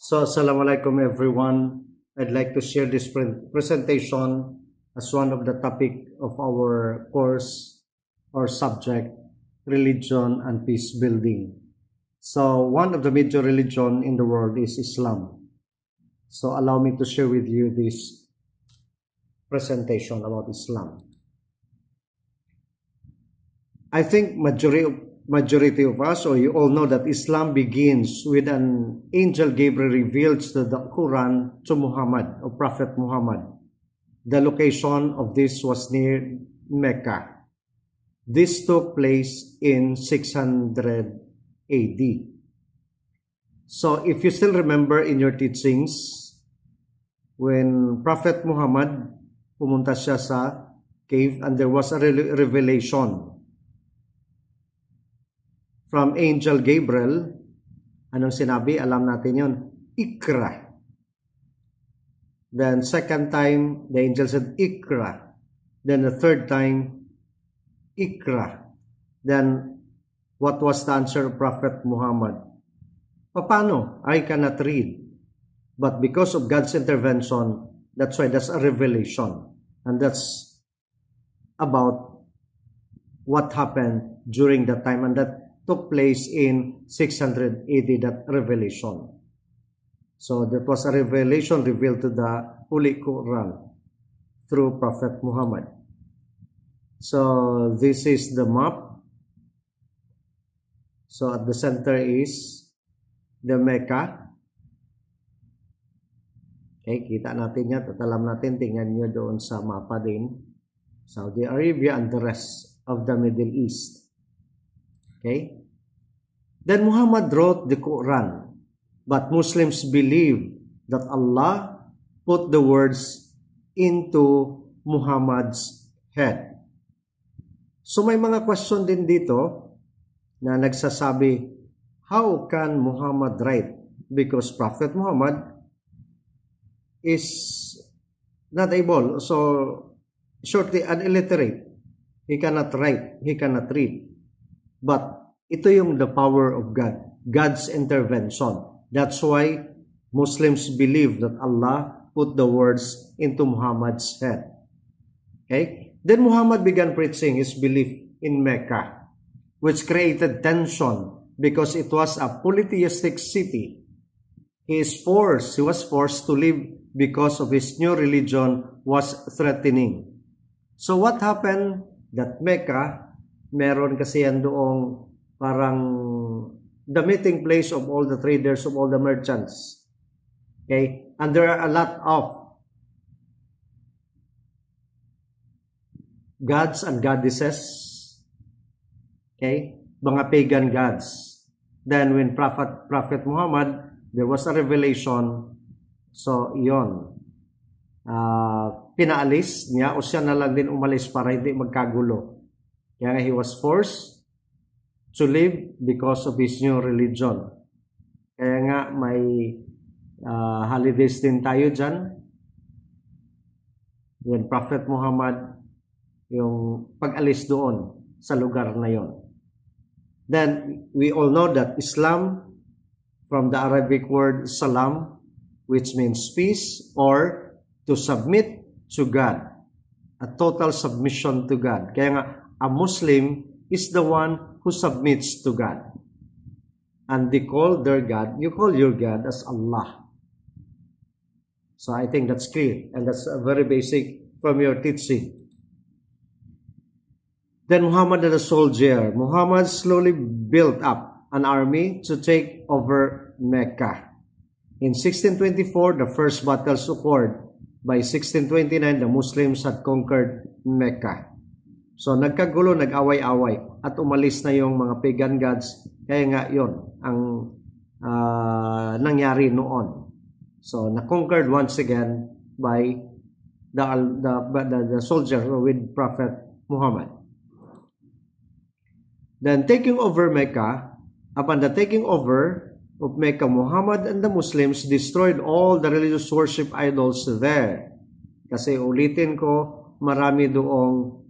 So, Assalamualaikum everyone. I'd like to share this presentation as one of the topic of our course or subject, religion and peace building. So, one of the major religion in the world is Islam. So, allow me to share with you this presentation about Islam. I think majority of us, or you all know, that Islam begins with an angel Gabriel reveals the Quran to Muhammad, or Prophet Muhammad. The location of this was near Mecca. This took place in 600 AD. So if you still remember in your teachings, when Prophet Muhammad pumunta siya sa cave and there was a revelation from Angel Gabriel. Anong sinabi? Alam natin yon. Ikra. Then second time, the angel said, Ikra. Then the third time, Ikra. Then what was the answer of Prophet Muhammad? Paano? I cannot read. But because of God's intervention, that's why that's a revelation. And that's about what happened during that time. And that took place in 600 AD, that revelation. So that was a revelation revealed to the Holy Quran through Prophet Muhammad. So this is the map. So at the center is the Mecca. Okay, kita natin yan. Tatalam natin, tingnan nyo doon sa mapa din. Saudi Arabia and the rest of the Middle East. Okay? Then Muhammad wrote the Quran, but Muslims believe that Allah put the words into Muhammad's head. So may mga question din dito na nagsasabi, how can Muhammad write? Because Prophet Muhammad is not able, so shortly illiterate. He cannot write, he cannot read. But ito yung the power of God, God's intervention. That's why Muslims believe that Allah put the words into Muhammad's head. Okay? Then Muhammad began preaching his belief in Mecca, which created tension because it was a polytheistic city. He was forced to leave because of his new religion was threatening. So what happened? That Mecca, meron kasi yan doong parang the meeting place of all the traders, of all the merchants. Okay? And there are a lot of gods and goddesses. Okay? Mga pagan gods. Then when Prophet Muhammad, there was a revelation. So, yon. Pinaalis niya o siya na lang din umalis para hindi magkagulo. Kaya he was forced to live because of his new religion. Kaya nga may holidays din tayo dyan. When Prophet Muhammad, yung pag-alis doon sa lugar na yon. Then, we all know that Islam, from the Arabic word salam, which means peace or to submit to God. A total submission to God. Kaya nga, a Muslim is the one who submits to God. And they call their God, you call your God as Allah. So I think that's clear. And that's very basic from your teaching. Then Muhammad as a soldier. Muhammad slowly built up an army to take over Mecca. In 1624, the first battles occurred. By 1629, the Muslims had conquered Mecca. So nagkagulo, nag-away-away at umalis na yung mga pagan gods. Kaya nga yon ang nangyari noon. So na-conquered once again by the soldier with Prophet Muhammad. Then taking over Mecca, upon the taking over of Mecca, Muhammad and the Muslims destroyed all the religious worship idols there. Kasi ulitin ko, marami doong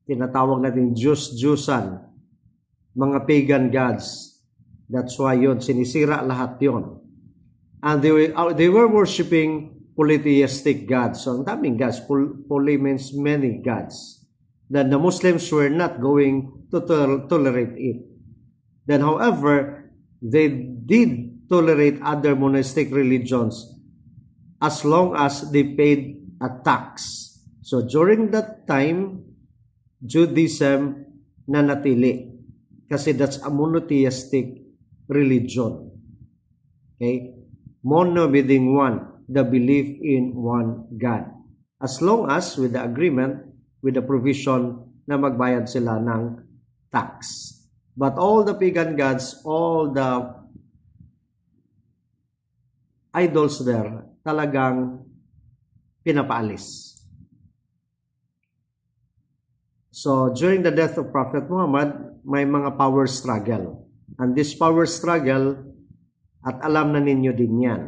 tinatawag natin Diyos-Diyusan, mga pagan gods. That's why yun, sinisira lahat yun. And they were worshiping polytheistic gods. So, ang daming gods. Poly means many gods. Then the Muslims were not going to tolerate it. Then, however, they did tolerate other monastic religions as long as they paid a tax. So, during that time, Judaism nanatili. Kasi that's a monotheistic religion. Okay? Mono meaning one, the belief in one God. As long as with the agreement, with the provision na magbayad sila ng tax. But all the pagan gods, all the idols there, talagang pinapaalis. So, during the death of Prophet Muhammad, may mga power struggle. And this power struggle, at alam na ninyo din yan,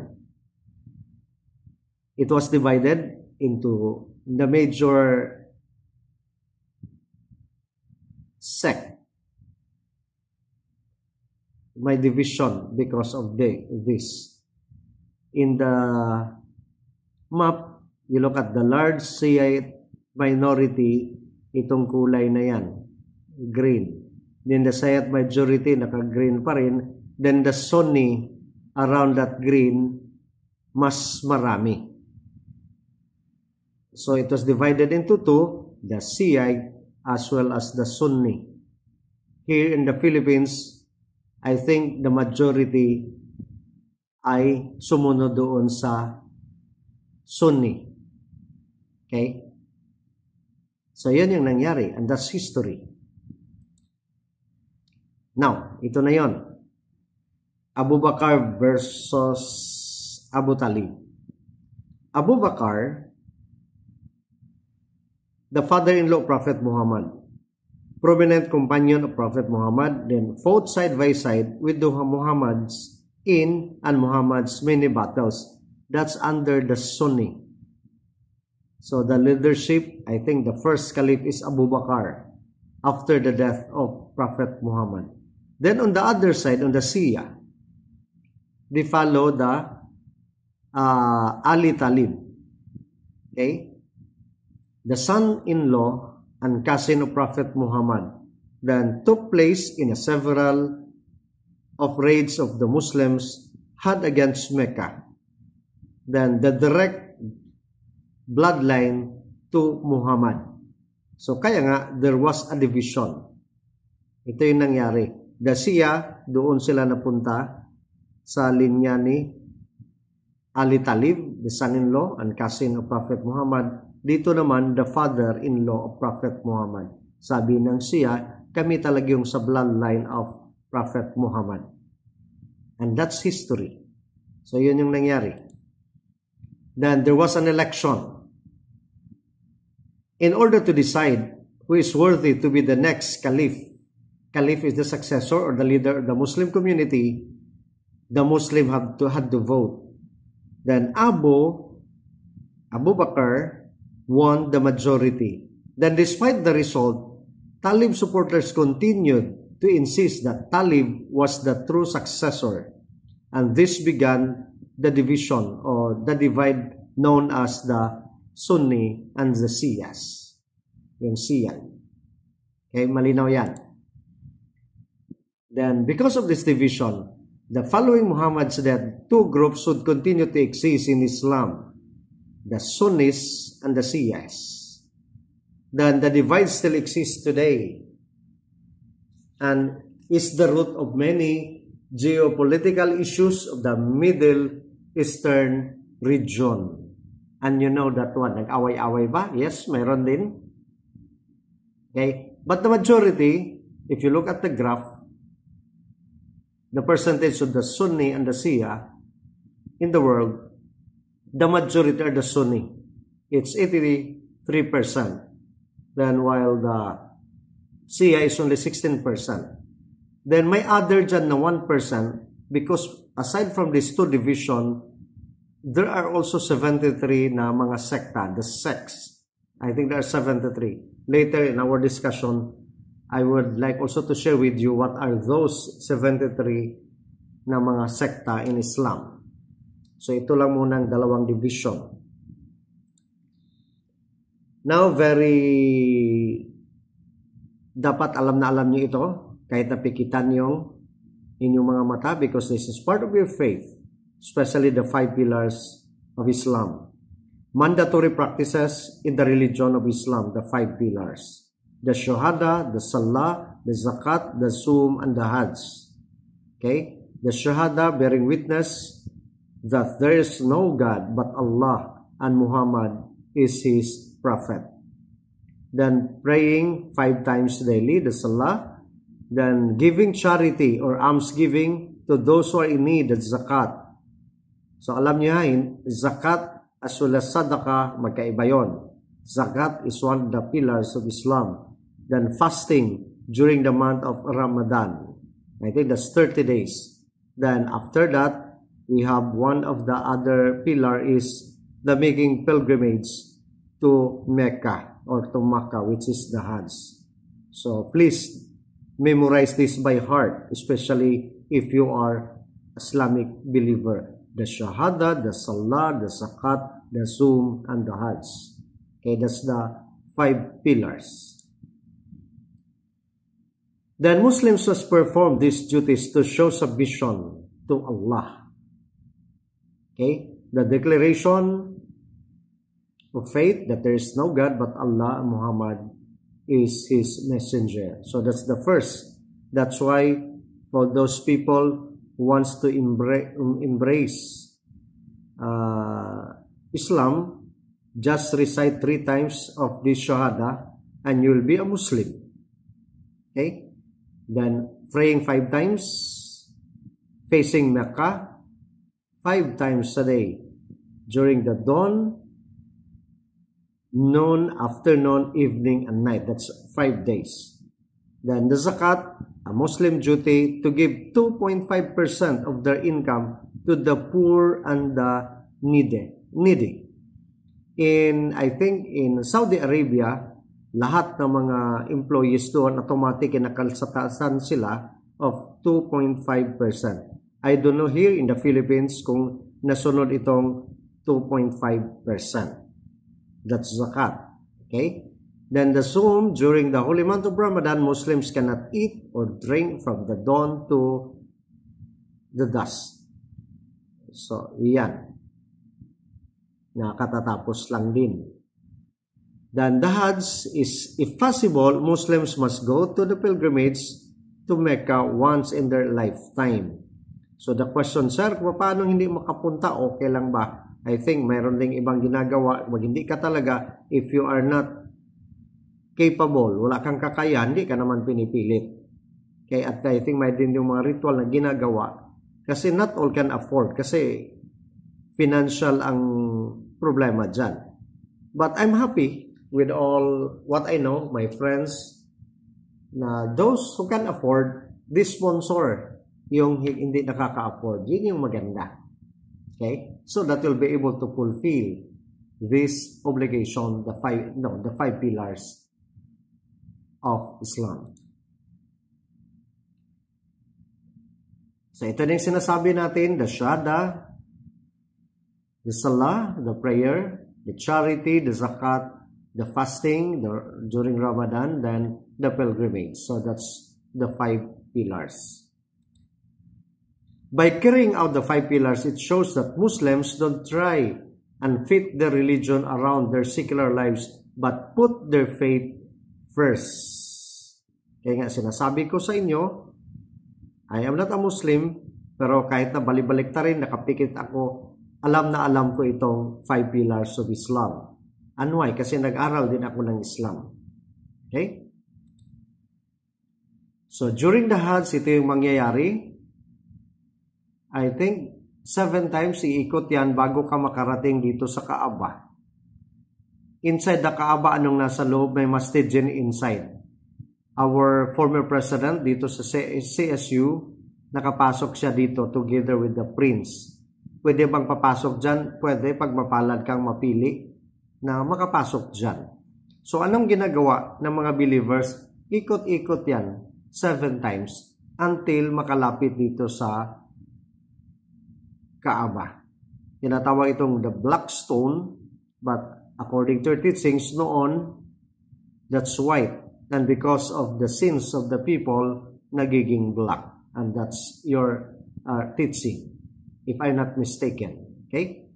it was divided into the major sect. May division because of this. In the map, you look at the large Shiite minority, itong kulay na yan, green. Then the Shiite majority, naka-green pa rin. Then the Sunni, around that green, mas marami. So it was divided into two, the Shiite as well as the Sunni. Here in the Philippines, I think the majority ay sumunod doon sa Sunni. Okay? So yan yung nangyari, and that's history. Now, ito na yon. Abu Bakr versus Abu Talib. Abu Bakr, the father-in-law of Prophet Muhammad, prominent companion of Prophet Muhammad, then fought side by side with the Muhammad's in and Muhammad's many battles. That's under the Sunni. So the leadership, I think the first caliph is Abu Bakr after the death of Prophet Muhammad. Then on the other side, on the Shia, they follow the Ali Talib. Okay? The son-in-law and cousin of Prophet Muhammad then took place in a several of raids of the Muslims had against Mecca. Then the direct bloodline to Muhammad. So kaya nga, there was a division. Ito yung nangyari. The Shia, doon sila napunta sa linya ni Ali Talib, the son-in-law and cousin of Prophet Muhammad. Dito naman, the father-in-law of Prophet Muhammad. Sabi ng Shia, kami talaga yung sa bloodline of Prophet Muhammad. And that's history. So yun yung nangyari. Then there was an election. In order to decide who is worthy to be the next caliph, caliph is the successor or the leader of the Muslim community, the Muslim had to vote. Then Abu Bakr won the majority. Then despite the result, Talib supporters continued to insist that Talib was the true successor. And this began the division or the divide known as the Sunni and the Shias. Yung Shia. Okay, malinaw yan. Then because of this division, the following Muhammad's death, two groups would continue to exist in Islam, the Sunnis and the Shias. Then the divide still exists today and is the root of many geopolitical issues of the Middle Eastern region. And you know that one, nag-away-away ba? Yes, mayroon din. Okay? But the majority, if you look at the graph, the percentage of the Sunni and the Shia in the world, the majority are the Sunni. It's 83%. Then while the Shia is only 16%. Then may other dyan na 1% because aside from these two division, there are also 73 na mga sekta, the sects. I think there are 73. Later in our discussion, I would like also to share with you what are those 73 na mga sekta in Islam. So ito lang muna ang dalawang division. Now, dapat alam na alam niyo ito, kahit napikitan yung inyong mga mata, because this is part of your faith, especially the 5 pillars of Islam. Mandatory practices in the religion of Islam, the 5 pillars. The Shahada, the Salah, the Zakat, the Sum, and the Hajj. Okay? The Shahada, bearing witness that there is no God but Allah, and Muhammad is His Prophet. Then praying 5 times daily, the Salah. Then giving charity or almsgiving to those who are in need, the Zakat. So alam niyo Zakat as well as Sadaqah, magkaiba yun. Zakat is one of the pillars of Islam. Then fasting during the month of Ramadan. I think that's 30 days. Then after that, we have one of the other pillar is the making pilgrimage to Mecca or to Makkah, which is the Hajj. So please memorize this by heart, especially if you are Islamic believer. The Shahada, the Salah, the Zakat, the Sum, and the Hajj. Okay, that's the 5 pillars. Then Muslims must perform these duties to show submission to Allah. Okay, the declaration of faith that there is no God but Allah and Muhammad is His messenger. So that's the first. That's why for those people who wants to embrace Islam, just recite 3 times of this Shahada and you will be a Muslim. Okay? Then praying 5 times, facing Mecca 5 times a day during the dawn, noon, afternoon, evening, and night. That's 5 days. Then the Zakat, a Muslim duty to give 2.5% of their income to the poor and the needy. I think in Saudi Arabia, lahat ng mga employees doon automatic nakalsatasan sila of 2.5%. I don't know here in the Philippines kung nasunod itong 2.5%. That's zakat. Okay? Then the Sum, during the holy month of Ramadan, Muslims cannot eat or drink from the dawn to the dusk. So, iyan. Nakatatapos lang din. Then the Hajj is, if possible, Muslims must go to the pilgrimage to Mecca once in their lifetime. So the question, sir, paano hindi makapunta? Okay lang ba? I think mayroon ding ibang ginagawa. Wag hindi ka talaga, if you are not capable, wala kang kakayahan, hindi ka naman pinipilit. Okay, at I think may din yung mga ritual na ginagawa. Kasi not all can afford. Kasi financial ang problema dyan. But I'm happy with all what I know, my friends, na those who can afford, this sponsor yung hindi nakaka-afford. Yun yung maganda. Okay? So that will be able to fulfill this obligation, the five pillars of Islam. So ito na yung sinasabi natin, the Shahada, the Salah, the prayer, the charity, the Zakat, the fasting during Ramadan, then the pilgrimage. So that's the 5 pillars. By carrying out the 5 pillars, it shows that Muslims don't try and fit their religion around their secular lives, but put their faith first. Kaya nga sinasabi ko sa inyo, I am not a Muslim, pero kahit na balibalik ta rin, nakapikit ako, alam na alam ko itong 5 pillars of Islam. And why? Kasi nag-aral din ako ng Islam. Okay? So, during the Hajj, ito yung mangyayari. I think 7 times iikot yan bago ka makarating dito sa Kaaba. Inside the Kaaba, anong nasa loob? May masjid dyan inside. Our former president dito sa CSU, nakapasok siya dito together with the prince. Pwede bang papasok dyan? Pwede pag mapalad kang mapili na makapasok dyan. So, anong ginagawa ng mga believers? Ikot-ikot yan 7 times until makalapit dito sa Kaaba. Tinatawag itong the black stone, but according to teachings noon, that's white. And because of the sins of the people, nagiging black. And that's your teaching, if I'm not mistaken. Okay?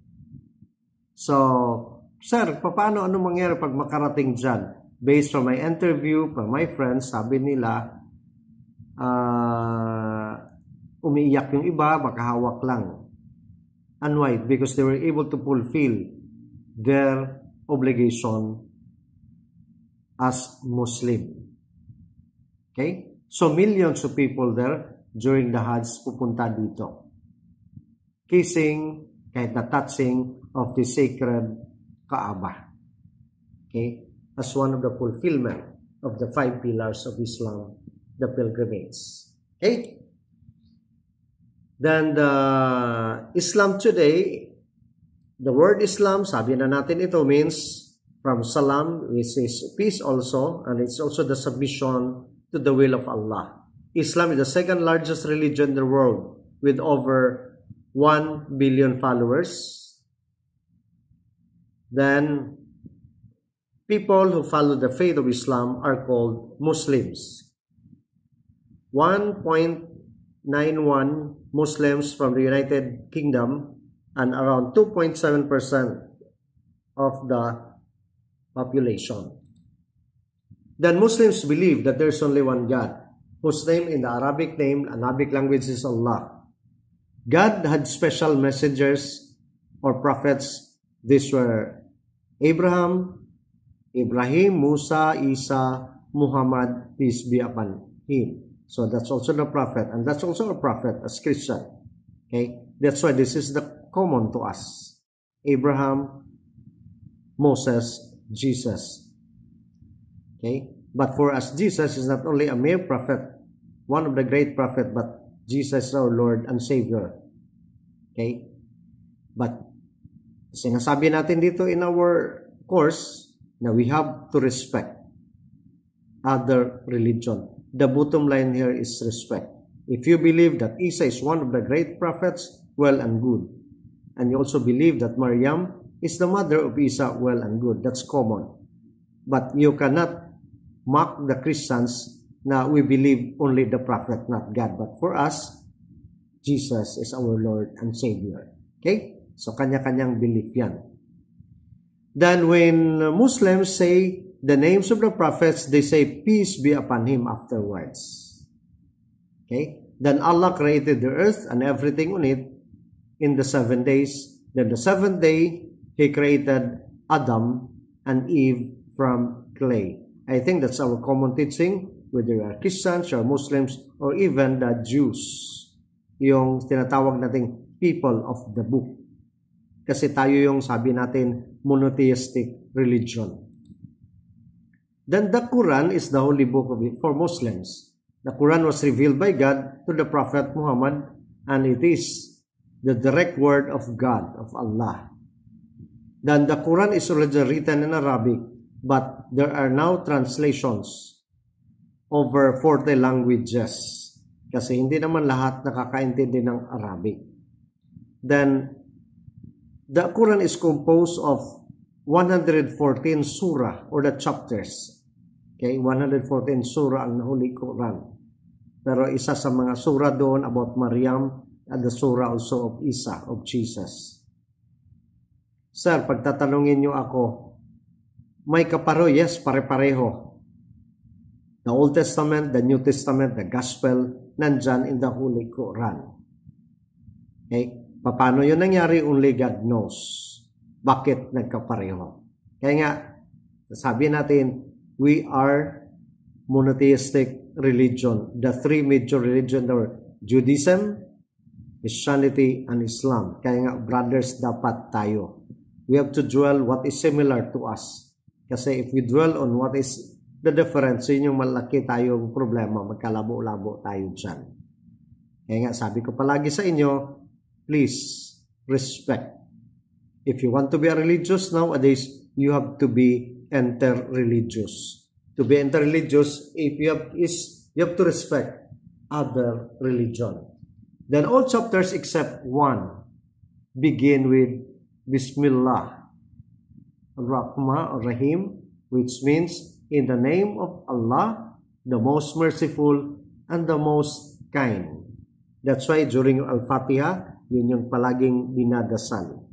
So, sir, paano ano mangyari pag makarating dyan? Based on my interview, from my friends, sabi nila, umiiyak yung iba, makahawak lang. And why? Because they were able to fulfill their obligation as Muslim. Okay? So, millions of people there during the Hajj pupunta dito. Kissing, kahit na touching of the sacred Kaaba. Okay? As one of the fulfillment of the 5 pillars of Islam, the pilgrimage. Okay? Then the Islam today, the word Islam, sabi na natin ito, means from salam, which is peace also, and it's also the submission to the will of Allah. Islam is the second largest religion in the world with over 1 billion followers. Then people who follow the faith of Islam are called Muslims. 1.91 Muslims from the United Kingdom and around 2.7% of the population. Then Muslims believe that there's only one God, whose name in the Arabic language is Allah. God had special messengers or prophets. These were Abraham, Musa, Isa, Muhammad, peace be upon him. So that's also the prophet, and that's also a prophet as Christian. Okay? That's why this is the common to us. Abraham, Moses, Jesus. Okay? But for us, Jesus is not only a mere prophet, one of the great prophets, but Jesus is our Lord and Savior. Okay? But sinasabi natin dito in our course na we have to respect other religion. The bottom line here is respect. If you believe that Isa is one of the great prophets, well and good. And you also believe that Maryam is the mother of Isa, well and good. That's common. But you cannot mock the Christians na we believe only the prophet, not God. But for us, Jesus is our Lord and Savior. Okay? So, kanya-kanyang belief yan. Then when Muslims say the names of the prophets, they say, peace be upon him afterwards. Okay? Then Allah created the earth and everything on it in the 7 days. Then the 7th day, He created Adam and Eve from clay. I think that's our common teaching, whether you are Christians or Muslims or even the Jews. Yung tinatawag nating people of the book. Kasi tayo yung sabi natin monotheistic religion. Then the Quran is the holy book for Muslims. The Quran was revealed by God to the Prophet Muhammad, and it is the direct word of God, of Allah. Then the Quran is already written in Arabic, but there are now translations over 40 languages. Kasi hindi naman lahat nakakaintindi ng Arabic. Then the Quran is composed of 114 surah or the chapters. Okay, 114 surah ang Holy Quran. Pero isa sa mga surah doon about Maryam and the surah also of Isa, of Jesus. Sir, pagtatanungin niyo ako, may kaparo? Yes, pare-pareho. The Old Testament, the New Testament, the Gospel, nandyan in the Holy Quran. Okay? Paano yun nangyari? Only God knows. Bakit nagkapareho? Kaya nga, sabi natin, we are monotheistic religion. The 3 major religions are Judaism, Christianity, and Islam. Kaya nga, brothers, dapat tayo. We have to dwell what is similar to us. Kasi if we dwell on what is the difference, yun yung malaki tayong problema, magkalabo-labo tayo dyan. Kaya nga, sabi ko palagi sa inyo, please, respect. If you want to be a religious nowadays, you have to be inter-religious. To be inter-religious, you have to respect other religion. Then all chapters except one begin with Bismillah Rahman Rahim, which means in the name of Allah, the most merciful and the most kind. That's why during Al-Fatiha, yun yung palaging dinadasal.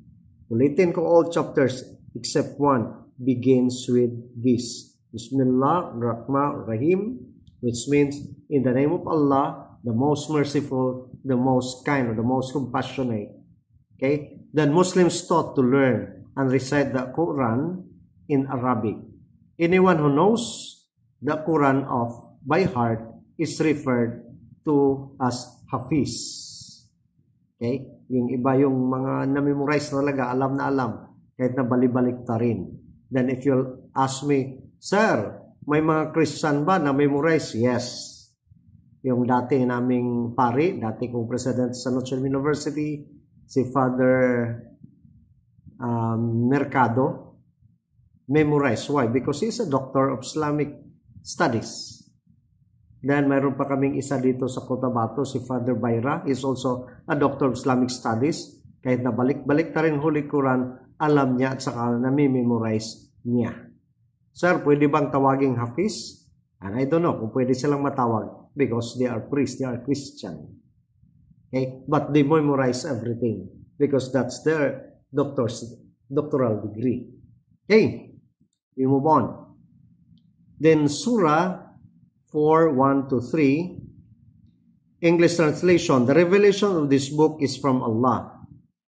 Ulitin ko, all chapters except one begins with this. Bismillah Rahman Rahim, which means in the name of Allah, the most merciful, the most kind, or the most compassionate. Okay? Then Muslims taught to learn and recite the Quran in Arabic. Anyone who knows the Quran by heart is referred to as Hafiz. Okay? Yung iba yung mga na-memorize talaga, alam na alam, kahit na balibalik ta rin. Then if you'll ask me, Sir, may mga Christian ba na memorize? Yes. Yung dati naming pari, dati kong president sa Notre Dame University, si Father Mercado, memorize. Why? Because he's a doctor of Islamic Studies. Then mayroon pa kaming isa dito sa Cotabato, si Father Bayra, is also a doctor of Islamic Studies. Kahit na balik-balik na rin Holy Quran, alam niya at saka nami-memorize niya. Sir, pwede bang tawaging Hafiz? And I don't know kung pwede silang matawag because they are priests, they are Christian. Okay? But they memorize everything because that's their doctoral degree. Okay? We move on. Then Surah 4:1-3, English translation. The revelation of this book is from Allah,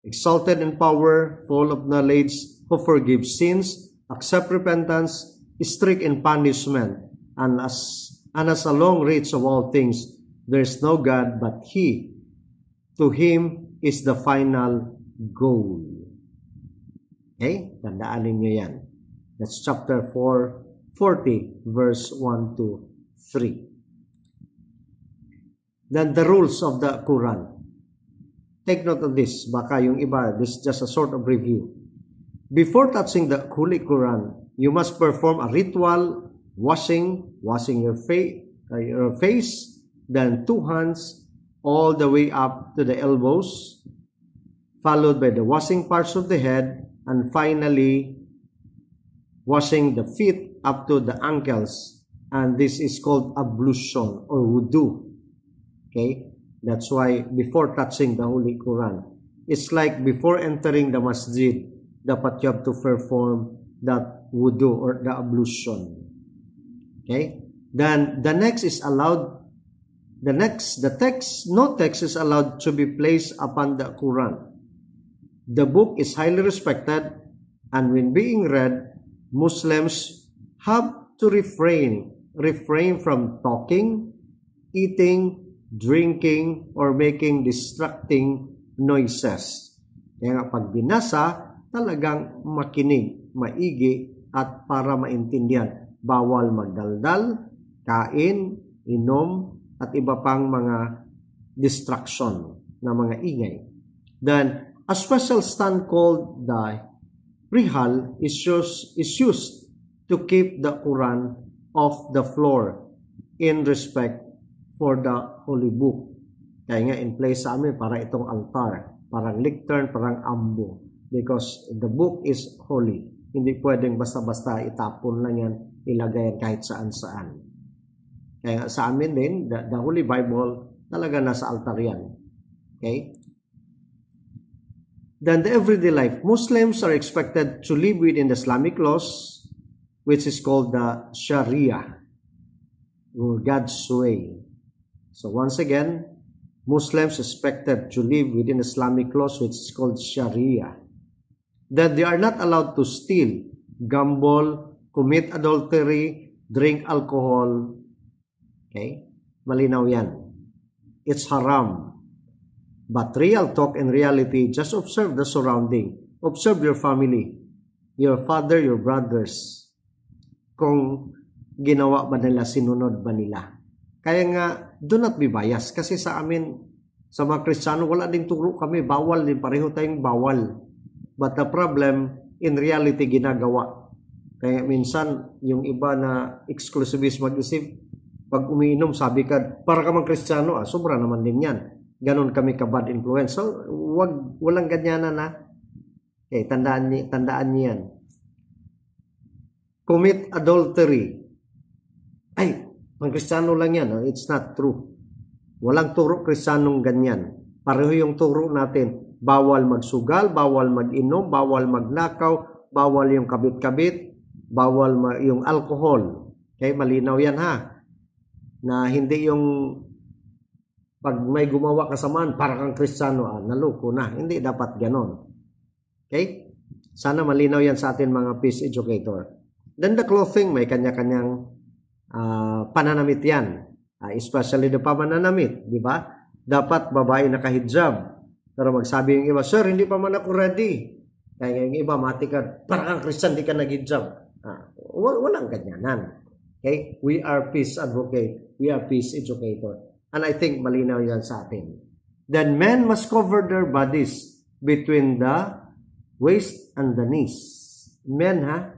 exalted in power, full of knowledge, who forgives sins, accept repentance, is strict in punishment, and has a long reach of all things. There is no God but He. To Him is the final goal. Okay? Tandaanin nyo yan. That's chapter 4:40, verse 1-3. Then the rules of the Quran. Take note of this. Baka yung iba, this is just a sort of review. Before touching the Holy Quran, you must perform a ritual washing your face, then 2 hands all the way up to the elbows, followed by the washing parts of the head, and finally washing the feet up to the ankles. And this is called ablution or wudu. Okay? That's why before touching the Holy Quran, it's like before entering the masjid, dapat you have to perform that wudu or the ablution. Okay? Then the next is allowed, no text is allowed to be placed upon the Quran. The book is highly respected, and when being read, Muslims have to refrain from talking, eating, drinking, or making distracting noises. Kaya nga pag binasa, talagang makinig, maigi, at para maintindihan. Bawal magdaldal, kain, inom, at iba pang mga distraction na mga ingay. Then, a special stand called the Rihal is used to keep the Quran off the floor in respect for the Holy Book. Kaya nga in place sa amin para itong altar, parang lectern, parang ambo. Because the book is holy. Hindi pwedeng basta-basta itapon lang yan, ilagay kahit saan-saan. Kaya sa amin din, the Holy Bible, talaga nasa altar yan. Okay? Then the everyday life. Muslims are expected to live within the Islamic laws, which is called the Sharia, or God's way. So once again, Muslims expected to live within Islamic laws, which is called Sharia. That they are not allowed to steal, gamble, commit adultery, drink alcohol. Okay? Malinaw yan. It's haram. But real talk and reality, just observe the surrounding. Observe your family, your father, your brothers. Kung ginawa ba nila, sinunod ba nila. Kaya nga, do not be biased. Kasi sa amin, sa mga Kristiyano, wala ding turo kami. Bawal din. Pareho tayong bawal. But the problem, in reality, ginagawa. Kaya minsan, yung iba na exclusivist mag-isip, pag umiinom, sabi ka, para ka mang Kristiyano, sobra naman din yan. ganon kami ka bad influence. So, walang ganyanan na. Okay, tandaan niyo yan. Commit adultery. Ay, pang Kristiyano lang yan. It's not true. Walang turo Kristiyanong ganyan. Pareho yung turo natin. Bawal magsugal, bawal mag-inom, bawal magnakaw, bawal yung kabit-kabit, bawal yung alcohol. Okay, malinaw yan ha. Na hindi yung pag may gumawa kasamaan, para kang Kristiyano, naloko na. Hindi dapat ganon. Okay? Sana malinaw yan sa atin mga peace educator. Then the clothing, may kanya-kanyang pananamit yan. Especially the pamananamit, di ba? Dapat babae nakahijab. Pero magsabi yung iba, sir, hindi pa man ako ready. Kaya yung iba, mati ka, para kang Christian, di ka nag-hijab. Walang ganyanan. Okay? We are peace advocate. We are peace educator. And I think malinaw yan sa atin. Then men must cover their bodies between the waist and the knees. Men, ha?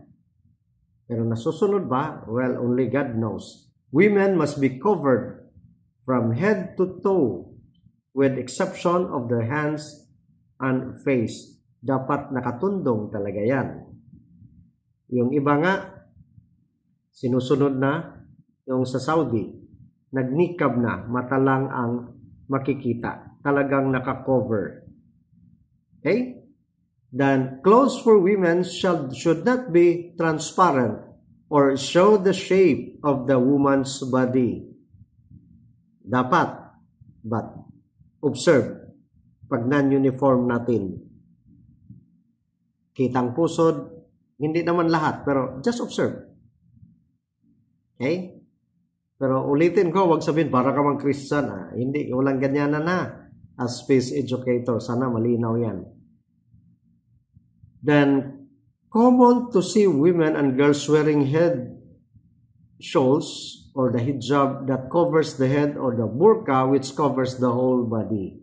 Pero nasusunod ba? Well, only God knows. Women must be covered from head to toe with exception of their hands and face. Dapat nakatundong talaga yan. Yung iba nga, sinusunod na, yung sa Saudi, nagnikab na, mata lang ang makikita. Talagang nakakover. Okay? Then, clothes for women should not be transparent or show the shape of the woman's body. Dapat, but observe, pag non-uniform natin, kitang pusod, hindi naman lahat, pero just observe. Okay? Pero ulitin ko, wag sabihin, para ka mang Christian. Hindi, walang ganyan na. As space educator, sana malinaw yan. Then, common to see women and girls wearing head shawls or the hijab that covers the head or the burqa which covers the whole body.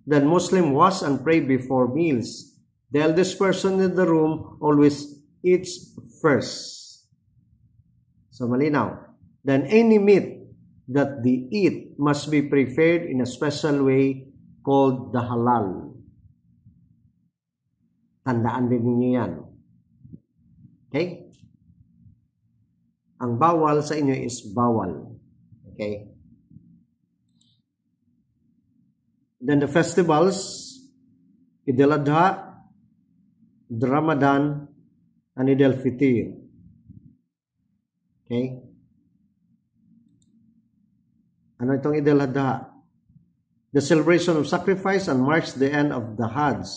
Then Muslim wash and pray before meals. The eldest person in the room always eats first. So malinaw. Then any meat that they eat must be prepared in a special way called the halal. Tandaan din ninyo yan. Okay? Ang bawal sa inyo is bawal. Okay? Then the festivals, Eid al-Adha, Ramadan, and Eid al-Fitr. Okay? Ano itong Eid al-Adha? The celebration of sacrifice and marks the end of the Hajj.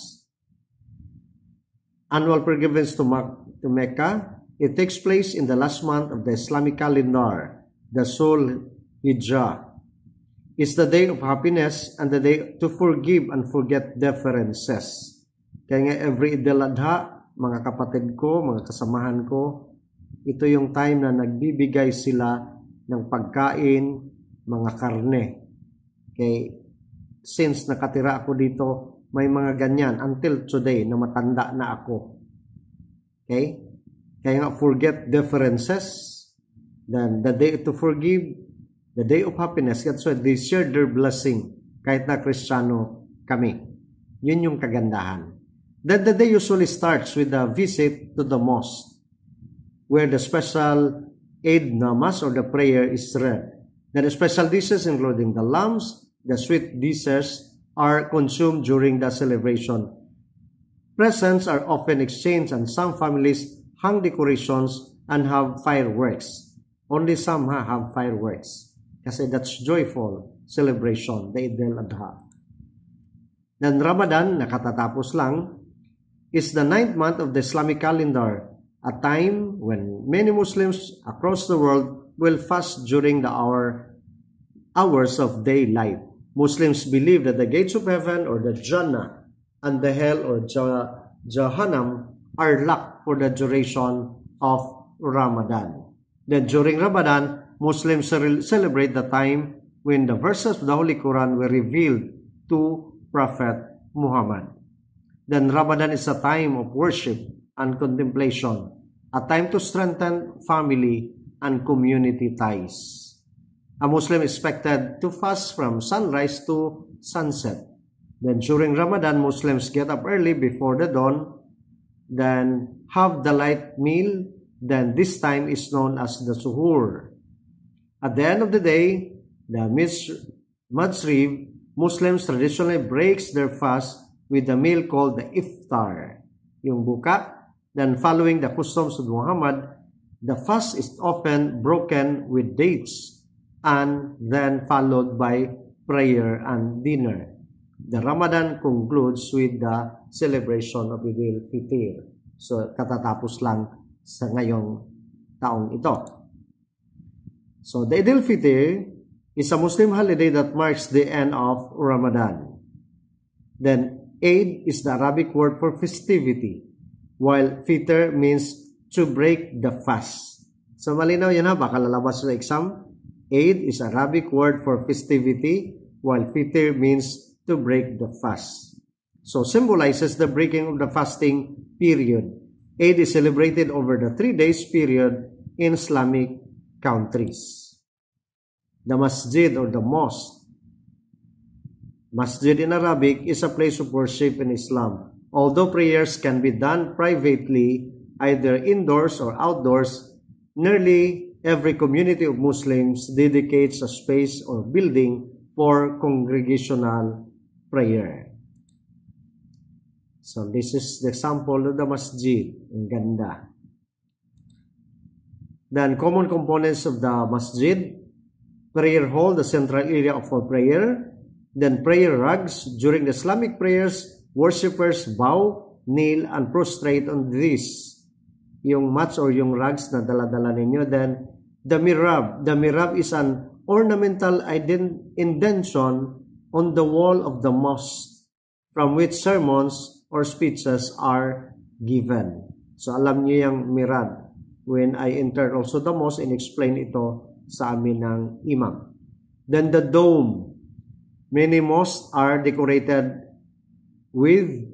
Annual pilgrimage to Mecca. It takes place in the last month of the Islamic calendar, the Dhul Hijjah. It's the day of happiness and the day to forgive and forget differences. Kaya nga every Eid al-Adha, mga kapatid ko, mga kasamahan ko, ito yung time na nagbibigay sila ng pagkain, mga karne. Okay? Since nakatira ako dito, may mga ganyan until today na matanda na ako. Okay? Kaya nga, forget differences. Then, the day to forgive, the day of happiness. That's why they share their blessing. Kahit na Kristiyano kami. Yun yung kagandahan. Then, the day usually starts with a visit to the mosque, where the special Eid Namas or the prayer is read. Then, the special dishes, including the lambs, the sweet dishes, are consumed during the celebration. Presents are often exchanged and some families hang decorations and have fireworks. Only some have fireworks. Kasi that's joyful celebration, the Eid al-Adha. Then Ramadan, nakatatapos lang, is the 9th month of the Islamic calendar, a time when many Muslims across the world will fast during the hours of daylight. Muslims believe that the gates of heaven or the Jannah and the hell or Jahannam are locked for the duration of Ramadan. Then during Ramadan, Muslims celebrate the time when the verses of the Holy Quran were revealed to Prophet Muhammad. Then Ramadan is a time of worship and contemplation, a time to strengthen family and community ties. A Muslim is expected to fast from sunrise to sunset. Then during Ramadan, Muslims get up early before the dawn, then have the light meal, then this time is known as the suhoor. At the end of the day, the Maghrib, Muslims traditionally breaks their fast with a meal called the iftar, yung buka. Then following the customs of Muhammad, the fast is often broken with dates and then followed by prayer and dinner. The Ramadan concludes with the celebration of Eid al-Fitr. So, katatapos lang sa ngayong taong ito. So, the Eid al-Fitr is a Muslim holiday that marks the end of Ramadan. Then, Eid is the Arabic word for festivity, while Fitr means to break the fast. So, malinaw yan ha, baka lalabas sa exam. Eid is Arabic word for festivity, while Fitr means to break the fast. So, symbolizes the breaking of the fasting period. Eid is celebrated over the 3 days period in Islamic countries. The masjid or the mosque. Masjid in Arabic is a place of worship in Islam. Although prayers can be done privately, either indoors or outdoors, nearly every community of Muslims dedicates a space or building for congregational prayer. So this is the example of the masjid. Ang ganda. Then common components of the masjid: prayer hall, the central area for prayer. Then prayer rugs. During the Islamic prayers, worshippers bow, kneel, and prostrate on this. Yung mats or yung rugs na dala-dala ninyo. Then the mihrab. The mihrab is an ornamental indention on the wall of the mosque from which sermons or speeches are given. So alam niyo yung mihrab. When I entered also the mosque and explain ito sa amin ng imam. Then the dome. Many mosques are decorated with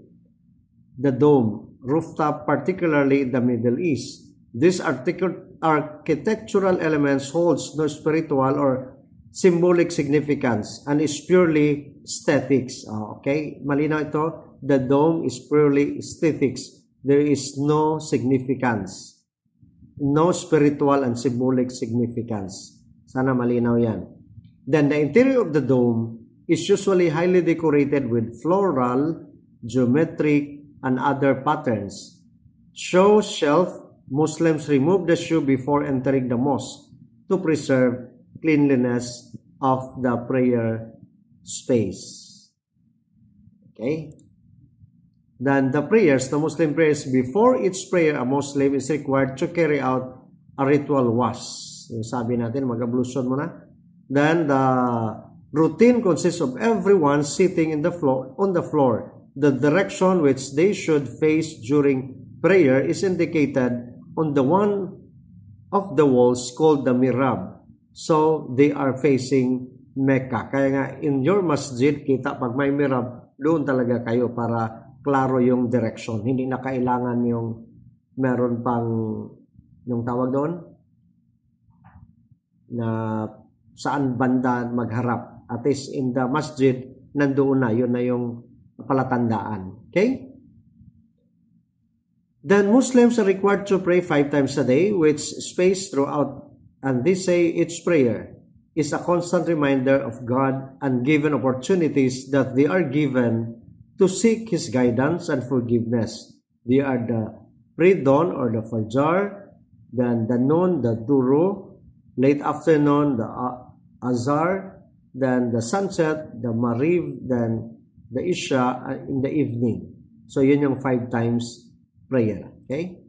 the dome rooftop, particularly in the Middle East. These architectural elements holds no spiritual or symbolic significance and is purely aesthetics. Okay? Malinaw ito. The dome is purely aesthetics. There is no significance. No spiritual and symbolic significance. Sana malinaw yan. Then the interior of the dome is usually highly decorated with floral, geometric, and other patterns. Shoe shelf. Muslims remove the shoe before entering the mosque to preserve cleanliness of the prayer space. Okay? Then the prayers, the Muslim prayers, before each prayer, a Muslim is required to carry out a ritual wash. Yung sabi natin, mag-ablution muna. Then the routine consists of everyone sitting on the floor. The direction which they should face during prayer is indicated on the one of the walls called the mihrab. So they are facing Mecca. Kaya nga, in your masjid, kita pag may mihrab, doon talaga kayo para klaro yung direction. Hindi na kailangan yung meron pang yung tawag doon na saan banda magharap. At least in the masjid, nandoon na. Yun na yung palatandaan. Okay? Then Muslims are required to pray 5 times a day, which spaced throughout, and they say each prayer is a constant reminder of God and given opportunities that they are given to seek His guidance and forgiveness. They are the pre-dawn or the Fajr, then the noon, the Duru, late afternoon, the Azhar, then the sunset, the Maghrib, then the Isha in the evening. So yun yung 5 times prayer. Okay?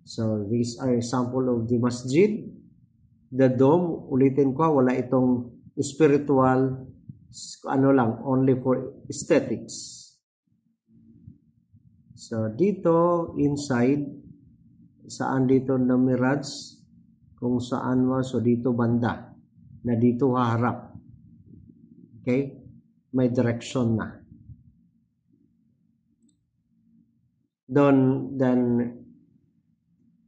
So these are example of the masjid. The dome, ulitin ko, wala itong spiritual, only for aesthetics. So dito, inside, saan dito na mirage? Kung saan mo, so dito banda, na dito haharap. Okay? May direction na. Then,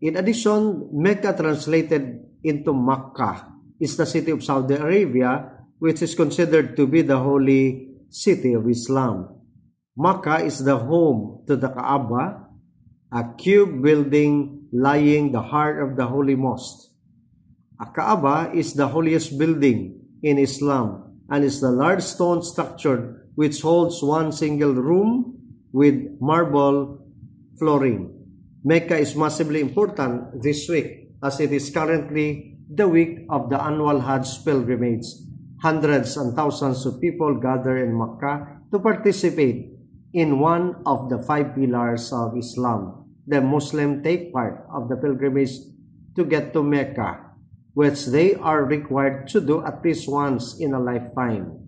in addition, Mecca translated into Makkah is the city of Saudi Arabia, which is considered to be the holy city of Islam. Makkah is the home to the Kaaba, a cube building lying the heart of the Holy Mosque. A Kaaba is the holiest building in Islam and is the large stone structure which holds one single room with marble flooring. Mecca is massively important this week as it is currently the week of the annual Hajj pilgrimage. Hundreds and thousands of people gather in Mecca to participate in one of the 5 pillars of Islam. The Muslims take part of the pilgrimage to get to Mecca, which they are required to do at least once in a lifetime.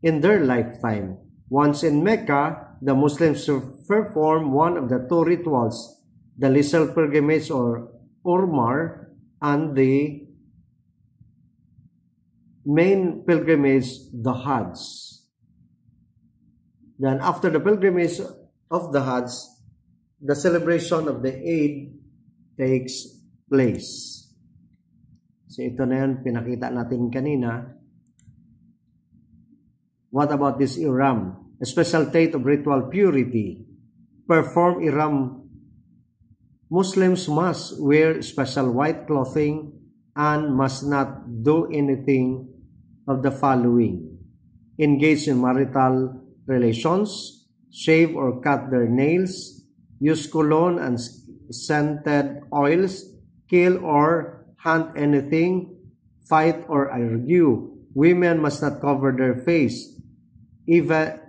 In their lifetime, once in Mecca, the Muslims perform one of the 2 rituals, the Lisal pilgrimage or Umrah, and the main pilgrimage, the Hajj. Then after the pilgrimage of the Hajj, the celebration of the Eid takes place. So ito na yan, pinakita natin kanina. What about this Ihram? A special state of ritual purity. Perform Ihram. Muslims must wear special white clothing and must not do anything of the following: engage in marital relations, shave or cut their nails, use cologne and scented oils, kill or hunt anything, fight or argue. Women must not cover their face, even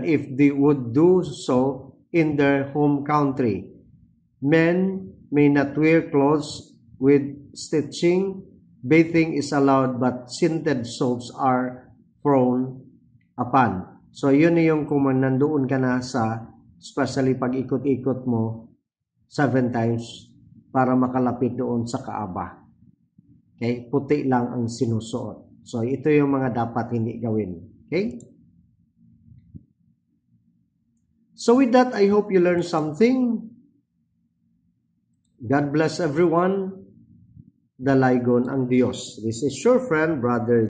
if they would do so in their home country. Men may not wear clothes with stitching. Bathing is allowed but scented soaps are frowned upon. So yun yung kung nandoon ka na sa, especially pag ikot-ikot mo 7 times para makalapit doon sa Kaaba. Okay? Puti lang ang sinusuot. So ito yung mga dapat hindi gawin. Okay? So with that, I hope you learned something. God bless everyone. Dalagon ang Diyos. This is your friend, Brother